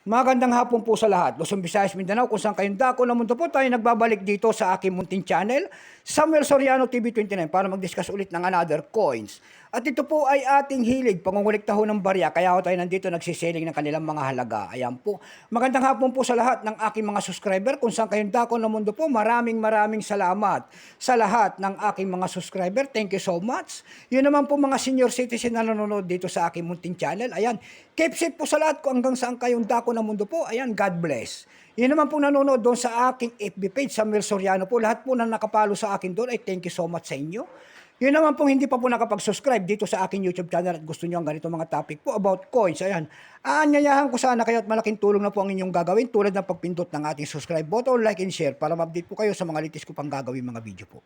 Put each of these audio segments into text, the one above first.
Magandang hapon po sa lahat. Luzon, Visayas, Mindanao, kung saan kayong dako ng mundo po, tayo nagbabalik dito sa aking munting channel, Samuel Soriano TV 29, para mag-discuss ulit ng another coins. At ito po ay ating hilig, pangungulikta ho ng barya, kaya ho tayo nandito nagsiseling ng kanilang mga halaga. Ayan po. Magandang hapon po sa lahat ng aking mga subscriber, kung saan kayong dako ng mundo po, maraming salamat sa lahat ng aking mga subscriber. Thank you so much. Yun naman po mga senior citizen na nanonood dito sa aking munting channel. Ayan, keep safe po sa lahat kung hanggang saan kayong dako ng mundo po. Ayan, God bless. Yun naman po nanonood doon sa aking FB page, Samuel Soriano po. Lahat po na nakapalo sa akin doon, ay thank you so much sa inyo. Yun naman po hindi pa po nakapag-subscribe dito sa aking YouTube channel at gusto nyo ang ganito mga topic po about coins. Ayan, aanyayahan ko sana kayo at malaking tulong na po ang inyong gagawin tulad ng pagpindot ng ating subscribe button, like and share para ma-update po kayo sa mga latest ko pang gagawin mga video po.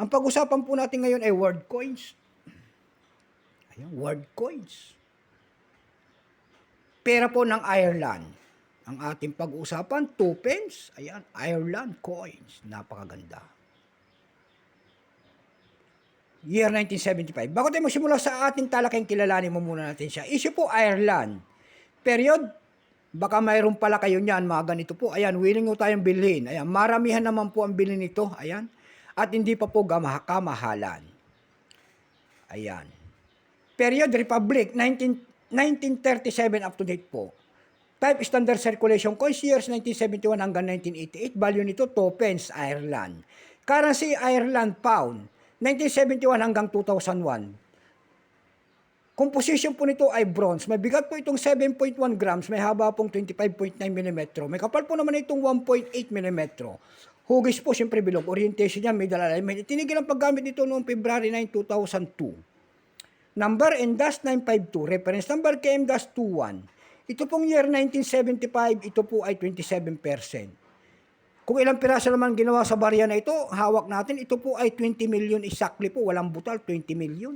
Ang pag-usapan po natin ngayon ay world coins. Ayan, world coins. Pera po ng Ireland. Ang ating pag-uusapan, 2 pence. Ayan, Ireland coins. Napakaganda. Year 1975. Bago tayo magsimula sa ating talakayang, kilalanin mo muna natin siya. Issue po, Ireland. Period. Baka mayroon pala kayo niyan, mga ganito po. Ayan, willing mo tayong bilhin. Ayan, maramihan naman po ang bilhin nito. Ayan. At hindi pa po kamahalan. Ayan. Period, Republic, 1937 up to date po. Type standard circulation coins, years 1971 hanggang 1988. Value nito 2 pence, Ireland. Currency, Ireland pound, 1971 hanggang 2001. Composition po nito ay bronze. May bigat po itong 7.1 grams, may haba pong 25.9 mm. May kapal po naman itong 1.8 mm. Hugis po, siyempre bilog. Orientation niya, middle alignment. Itinigil ang paggamit nito noong February 9, 2002. Number N-952. Reference number KM-21. Ito pong year 1975, ito po ay 27%. Kung ilang piraso naman ginawa sa barya na ito, hawak natin, ito po ay 20 million exactly po. Walang butal, 20 million.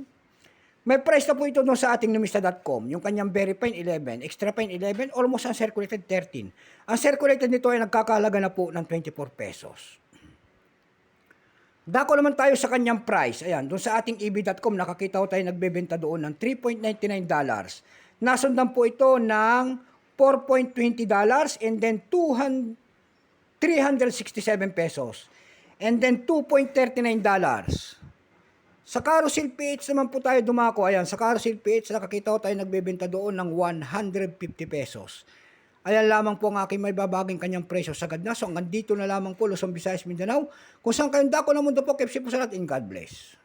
May price na po ito doon sa ating numista.com. Yung kanyang very fine 11, extra fine 11, almost uncirculated 13. Ang circulated nito ay nagkakahalaga na po ng 24 pesos. Dako naman tayo sa kanyang price. Ayan, doon sa ating eb.com, nakakita ko tayo nagbebenta doon ng $3.99. Nasundan po ito ng $4.20 and then 367 pesos. And then $2.39. Sa Carousel PH naman po tayo dumako. Ayan, sa Carousel PH nakakita ko tayo nagbebenta doon ng 150 pesos. Ayan lamang po ang aking may babaging kanyang presyo sagad na. So hanggang dito na lamang po, Luzon, Visayas, Mindanao. Kung saan kayong dako ng mundo po, keep safe po sa lahat and God bless.